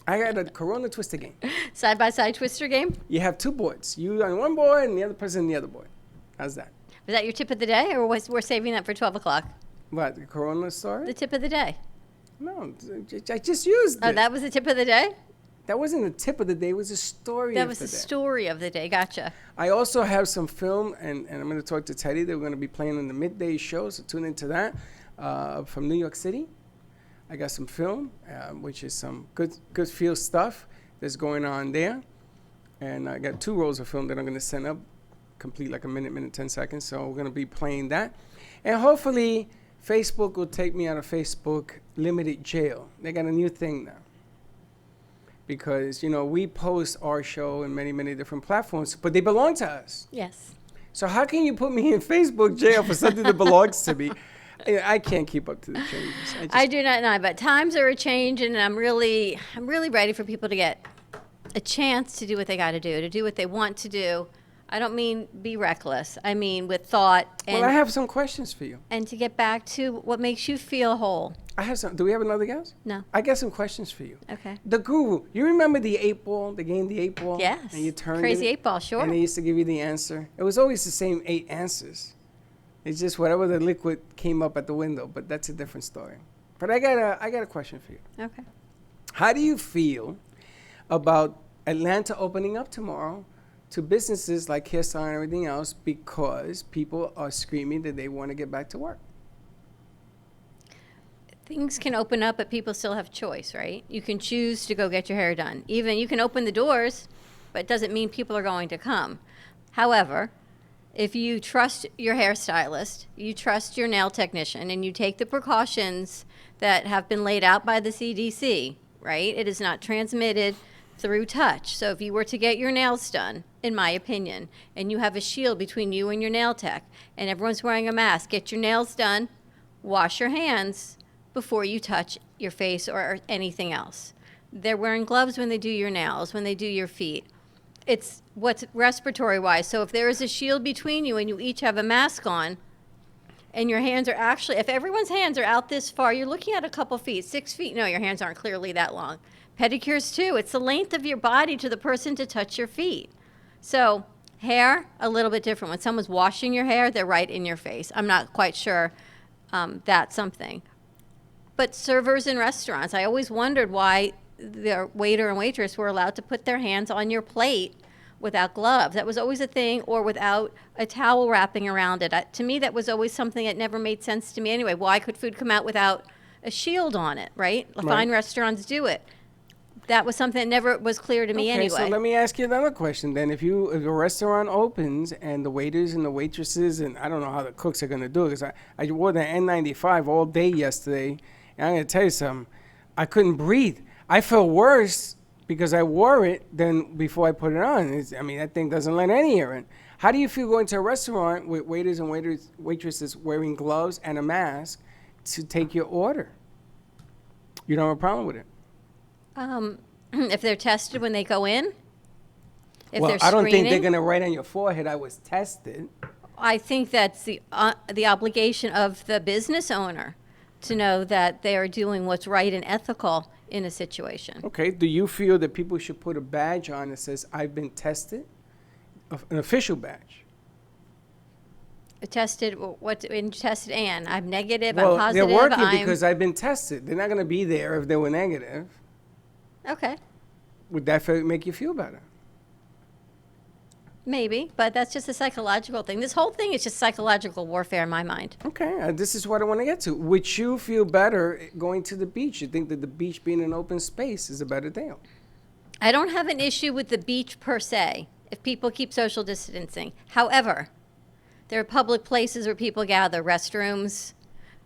I got a Corona Twister game. Side-by-side twister game? You have two boards. You on one board and the other person on the other board. How's that? Was that your tip of the day, or we're saving that for 12 o'clock? What, the Corona story? The tip of the day. No, I just used it. Oh, that was the tip of the day? That wasn't the tip of the day. It was a story That of was the the day. story of the day. Gotcha. I also have some film, and I'm going to talk to Teddy. They're going to be playing in the midday show, so tune into that, from New York City. I got some film, which is some good feel stuff that's going on there. And I got 2 rolls of film that I'm going to send up, complete like a minute, 10 seconds. So we're going to be playing that. And hopefully Facebook will take me out of Facebook limited jail. They got a new thing now. Because, we post our show in many different platforms, but they belong to us. Yes. So how can you put me in Facebook jail for something that belongs to me? I can't keep up to the changes. I do not know, but times are a change, and I'm really ready for people to get a chance to do what they got to do what they want to do. I don't mean be reckless. I mean with thought. And, well, I have some questions for you. And to get back to what makes you feel whole. I have some. Do we have another guest? No. I got some questions for you. Okay. The Guru. You remember the 8-ball, the game, the 8-ball? Yes. And you turned Crazy it, 8-ball, sure. And they used to give you the answer. It was always the same 8 answers. It's just whatever the liquid came up at the window, but that's a different story. But I got a question for you. Okay. How do you feel about Atlanta opening up tomorrow to businesses like hairstyle and everything else, because people are screaming that they want to get back to work? Things can open up, but people still have choice, right? You can choose to go get your hair done. Even you can open the doors, but it doesn't mean people are going to come. However, if you trust your hairstylist, you trust your nail technician, and you take the precautions that have been laid out by the CDC, right? It is not transmitted through touch. So if you were to get your nails done, in my opinion, and you have a shield between you and your nail tech, and everyone's wearing a mask, get your nails done, wash your hands before you touch your face or anything else. They're wearing gloves when they do your nails, when they do your feet. It's what's respiratory wise. So if there is a shield between you and you each have a mask on, and your hands are actually, if everyone's hands are out this far, you're looking at a couple feet, 6 feet. No, your hands aren't clearly that long. Pedicures too. It's the length of your body to the person to touch your feet. So hair, a little bit different. When someone's washing your hair, they're right in your face. I'm not quite sure that's something. But servers in restaurants, I always wondered why the waiter and waitress were allowed to put their hands on your plate without gloves. That was always a thing, or without a towel wrapping around it. To me, that was always something that never made sense to me anyway. Why could food come out without a shield on it, right? Fine restaurants do it. That was something that never was clear to me anyway. So let me ask you another question then. If a restaurant opens and the waiters and the waitresses, and I don't know how the cooks are going to do it, because I wore the N95 all day yesterday, and I'm going to tell you something. I couldn't breathe. I felt worse because I wore it than before I put it on. That thing doesn't let any air in. How do you feel going to a restaurant with waiters and waitresses wearing gloves and a mask to take your order? You don't have a problem with it? If they're tested when they go in? If Well, they're I don't think they're screening? going to write on your forehead, I was tested. I think that's the obligation of the business owner to know that they are doing what's right and ethical in a situation. Okay, do you feel that people should put a badge on that says, I've been tested? An official badge? Tested, tested and I'm negative, Well, I'm positive, they're working I'm... because I've been tested. They're not going to be there if they were negative. Okay, Would that make you feel better? maybe, but that's just a psychological thing. This whole thing is just psychological warfare in my mind. Okay, this is what I want to get to. Would you feel better going to the beach? You think that the beach being an open space is a better deal? I don't have an issue with the beach per se, if people keep social distancing. However, there are public places where people gather, restrooms,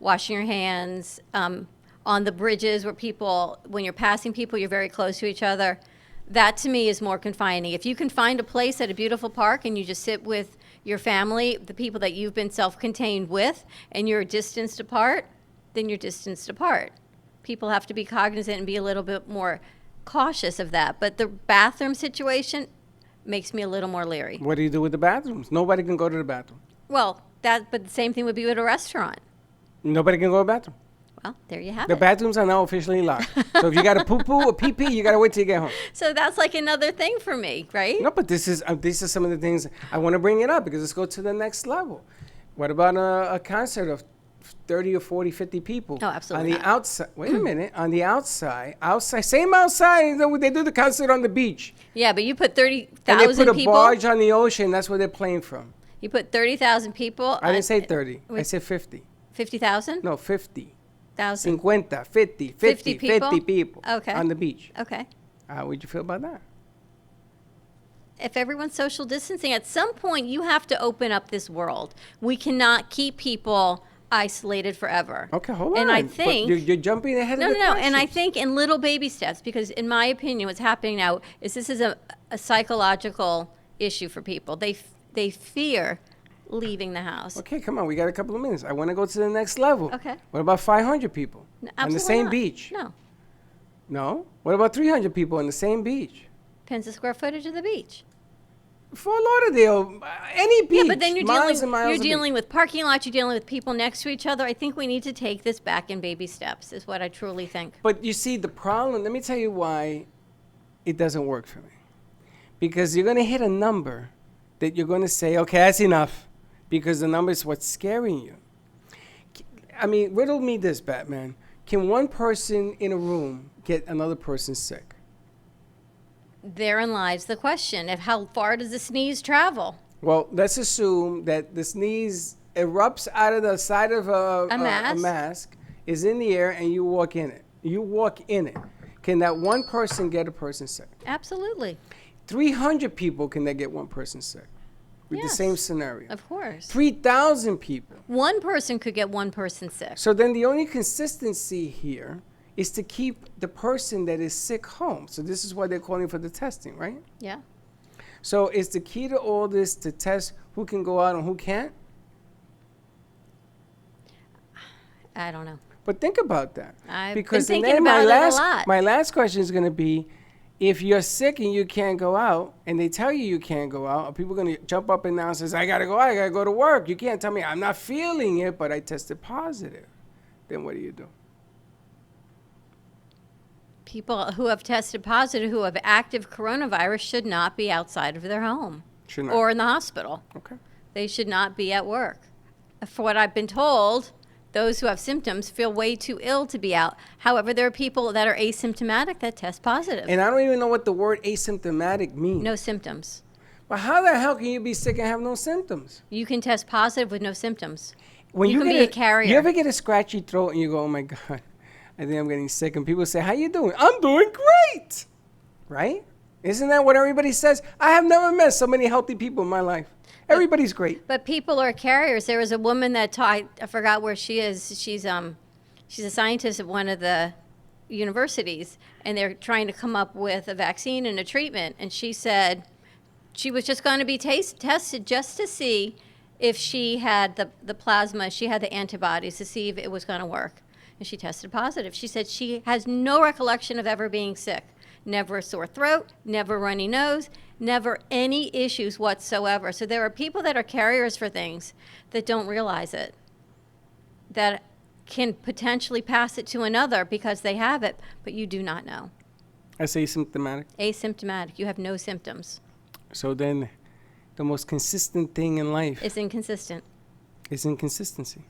washing your hands, on the bridges where people, when you're passing people, you're very close to each other. That to me is more confining. If you can find a place at a beautiful park and you just sit with your family, the people that you've been self-contained with, and you're distanced apart, then you're distanced apart. People have to be cognizant and be a little bit more cautious of that. But the bathroom situation makes me a little more leery. What do you do with the bathrooms? Nobody can go to the bathroom. Well, but the same thing would be with a restaurant. Nobody can go to the bathroom. Well, there you have The it. bathrooms are now officially locked. So if you got a poo-poo or pee-pee, you got to wait till you get home. So that's like another thing for me, right? No, but these are some of the things I want to bring it up because let's go to the next level. What about a concert of 30 or 40, 50 people? Oh, absolutely On the not. outside, wait a minute, on the outside, same outside, they do the concert on the beach. Yeah, but you put And they 30,000 put a people. barge on the ocean, that's where they're playing from. You put 30,000 people. I didn't say 30, I with- said 50. 50,000? No, 50. 1,000. 50 people? people Okay. on the beach. Okay. How would you feel about that? If everyone's social distancing, at some point you have to open up this world. We cannot keep people isolated forever. Okay, hold on. And I But think you're jumping ahead No, of the no, no. And I questions. think in little baby steps, because in my opinion, what's happening now is this is a psychological issue for people. They fear leaving the house. Okay, come on. We got a couple of minutes. I want to go to the next level. Okay. What about 500 people on the Absolutely same not. beach? No. No? What about 300 people on the same beach? Depends the square footage of the beach. Fort Lauderdale, any beach. Yeah, but then you're miles and miles you're of dealing beach. with parking lots. You're dealing with people next to each other. I think we need to take this back in baby steps. Is what I truly think. But you see, the problem, let me tell you why it doesn't work for me. Because you're going to hit a number that you're going to say, okay, that's enough. Because the number is what's scaring you. I mean, riddle me this, Batman. Can one person in a room get another person sick? Therein lies the question of how far does the sneeze travel? Well, let's assume that the sneeze erupts out of the side of a mask? mask, is in the air, and you walk in it. You walk in it. Can that one person get a person sick? Absolutely. 300 people, can they get one person sick? With the Yes. same scenario. Of course. 3,000 people. One person could get one person sick. So then the only consistency here is to keep the person that is sick home. So this is why they're calling for the testing, right? Yeah. So is the key to all this to test who can go out and who can't? I don't know. But think about that. I've because been and thinking then about it a lot. My last question is going to be, if you're sick and you can't go out, and they tell you can't go out, are people going to jump up and down and says, I got to go out, I got to go to work. You can't tell me I'm not feeling it, but I tested positive. Then what do you do? People who have tested positive, who have active coronavirus, should not be outside of their home Should not. or in the hospital. Okay. They should not be at work. For what I've been told, those who have symptoms feel way too ill to be out. However, there are people that are asymptomatic that test positive. And I don't even know what the word asymptomatic means. No symptoms. But how the hell can you be sick and have no symptoms? You can test positive with no symptoms. When You can be a carrier. You ever get a scratchy throat and you go, oh my God, I think I'm getting sick. And people say, how you doing? I'm doing great. Right? Isn't that what everybody says? I have never met so many healthy people in my life. Everybody's great. But people are carriers. There was a woman that taught, I forgot where she is. She's a scientist at one of the universities, and they're trying to come up with a vaccine and a treatment. And she said she was just going to be tested just to see if she had the plasma, she had the antibodies to see if it was going to work. And she tested positive. She said she has no recollection of ever being sick. Never a sore throat, never runny nose, never any issues whatsoever. So there are people that are carriers for things that don't realize it, that can potentially pass it to another because they have it, but you do not know. That's asymptomatic. Asymptomatic. You have no symptoms. So then the most consistent thing in life It's inconsistent. is inconsistency.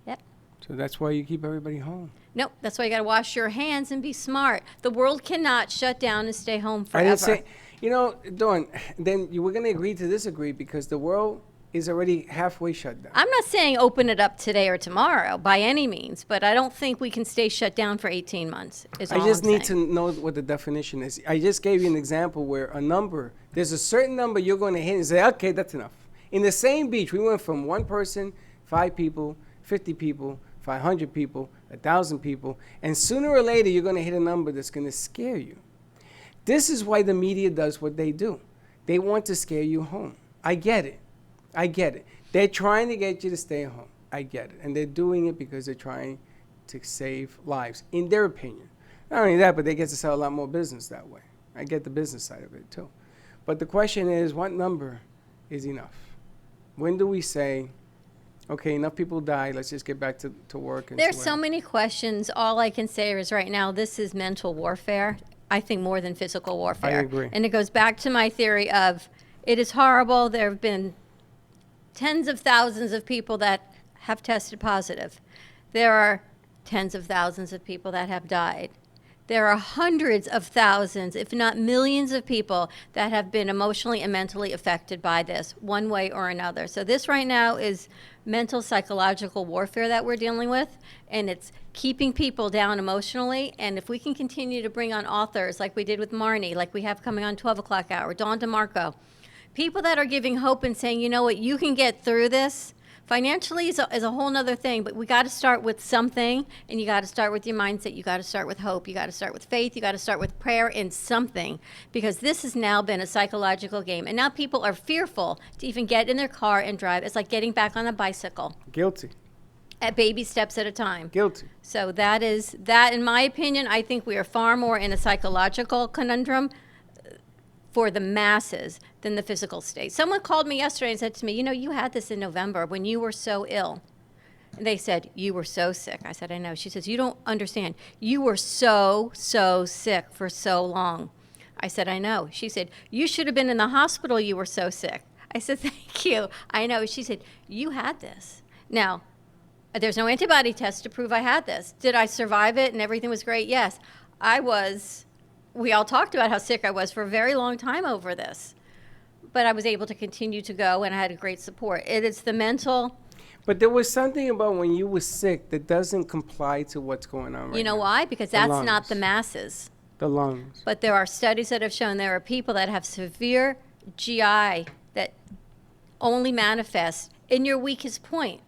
Yep. So that's why you keep everybody home. Nope. That's why you got to wash your hands and be smart. The world cannot shut down and stay home forever. I didn't say, you know, Dawn, then you were going to agree to disagree because the world is already halfway shut down. I'm not saying open it up today or tomorrow by any means, but I don't think we can stay shut down for 18 months. I just need to know what the definition is. I just gave you an example where a number, there's a certain number you're going to hit and say, okay, that's enough. In the same beach, we went from 1 person, 5 people, 50 people, 500 people, 1,000 people, and sooner or later you're going to hit a number that's going to scare you. This is why the media does what they do. They want to scare you home. I get it. I get it. They're trying to get you to stay home. I get it. And they're doing it because they're trying to save lives, in their opinion. Not only that, but they get to sell a lot more business that way. I get the business side of it too. But the question is, what number is enough? When do we say, okay, enough people died, let's just get back to work? And There's so many questions. All I can say is right now, this is mental warfare. I think more than physical warfare. I agree. And it goes back to my theory of it is horrible. There have been tens of thousands of people that have tested positive. There are tens of thousands of people that have died. There are hundreds of thousands, if not millions of people that have been emotionally and mentally affected by this one way or another. So this right now is mental psychological warfare that we're dealing with, and it's keeping people down emotionally. And if we can continue to bring on authors like we did with Marnie, like we have coming on 12 o'clock hour, Dawn DeMarco, people that are giving hope and saying, you know what, you can get through this. Financially is a whole nother thing, but we got to start with something, and you got to start with your mindset. You got to start with hope. You got to start with faith. You got to start with prayer and something, because this has now been a psychological game, and now people are fearful to even get in their car and drive. It's like getting back on a bicycle. Guilty. At baby steps at a time. Guilty. So that, in my opinion, I think we are far more in a psychological conundrum for the masses than the physical state. Someone called me yesterday and said to me, you know, you had this in November when you were so ill. And they said, you were so sick. I said, I know. She says, you don't understand. You were so sick for so long. I said, I know. She said, you should have been in the hospital. You were so sick. I said, thank you. I know. She said, you had this. Now, there's no antibody test to prove I had this. Did I survive it and everything was great? Yes. We all talked about how sick I was for a very long time over this. But I was able to continue to go, and I had great support. It is the mental. But there was something about when you were sick that doesn't comply to what's going on right now. You know why? Because The that's lungs. not the masses. The lungs. But there are studies that have shown there are people that have severe GI that only manifest in your weakest point.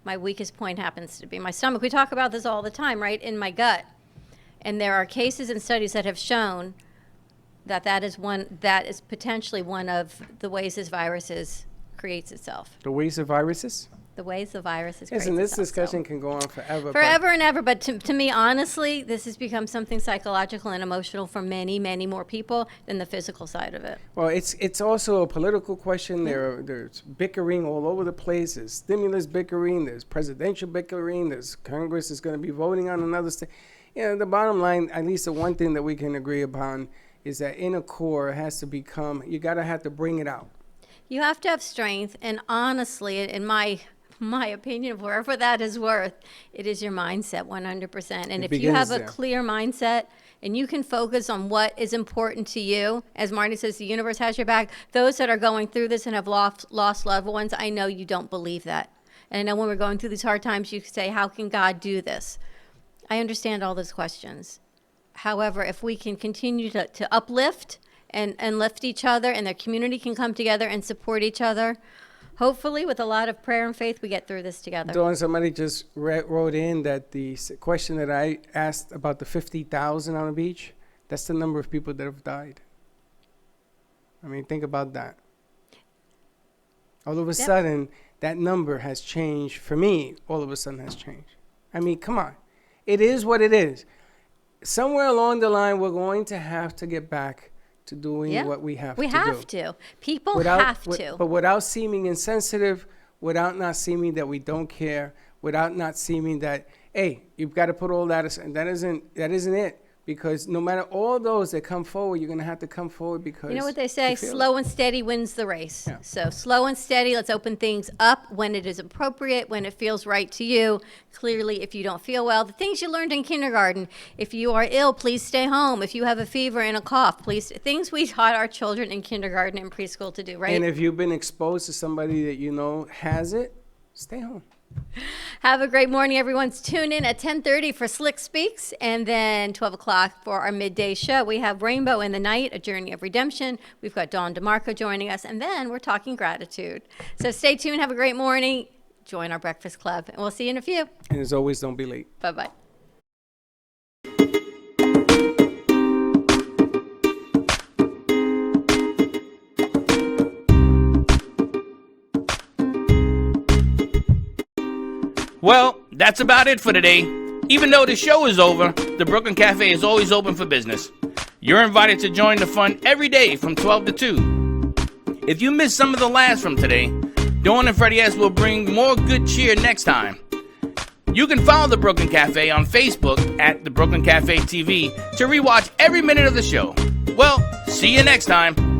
My weakest point happens to be my stomach. We talk about this all the time, right? In my gut. And there are cases and studies that have shown that is potentially one of the ways this virus creates itself. The ways of viruses? The ways the virus is Yes, crazy. and this stuff, so. discussion can go on forever. Forever and ever, but to me, honestly, this has become something psychological and emotional for many, many more people than the physical side of it. Well, it's also a political question. There's bickering all over the place. There's stimulus bickering. There's presidential bickering. There's Congress is going to be voting on another state. The bottom line, at least the one thing that we can agree upon, is that inner core has to become. You gotta have to bring it out. You have to have strength, and honestly, in my opinion, wherever that is worth, it is your mindset 100%. And if you have a clear mindset and you can focus on what is important to you, as Marty says, the universe has your back. Those that are going through this and have lost loved ones, I know you don't believe that. And I know when we're going through these hard times, you say, how can God do this? I understand all those questions. However, if we can continue to uplift and lift each other, and their community can come together and support each other, hopefully, with a lot of prayer and faith, we get through this together. Dawn, somebody just wrote in that the question that I asked about the 50,000 on the beach, that's the number of people that have died. I mean, think about that. All of a sudden, that number has changed. For me, all of a sudden has changed. I mean, come on. It is what it is. Somewhere along the line, we're going to have to get back to doing what we have to do. We have to. People have to. But without seeming insensitive, without not seeming that we don't care, without not seeming that, hey, you've got to put all that aside. That isn't it. Because no matter all those that come forward, you're going to have to come forward because... You know what they say? Slow and steady wins the race. Yeah. So slow and steady, let's open things up when it is appropriate, when it feels right to you. Clearly, if you don't feel well, the things you learned in kindergarten, if you are ill, please stay home. If you have a fever and a cough, please... Things we taught our children in kindergarten and preschool to do, right? And if you've been exposed to somebody that you know has it, stay home. Have a great morning, everyone. Tune in at 10:30 for Slick Speaks, and then 12 o'clock for our midday show. We have Rainbow in the Night, A Journey of Redemption. We've got Dawn DeMarco joining us, and then we're talking gratitude. So stay tuned. Have a great morning. Join our Breakfast Club, and we'll see you in a few. And as always, don't be late. Bye-bye. Well, that's about it for today. Even though the show is over, the Brooklyn Cafe is always open for business. You're invited to join the fun every day from 12 to 2. If you missed some of the laughs from today, Dawn and Freddie S. will bring more good cheer next time. You can follow the Brooklyn Cafe on Facebook at the Brooklyn Cafe TV to rewatch every minute of the show. Well, see you next time.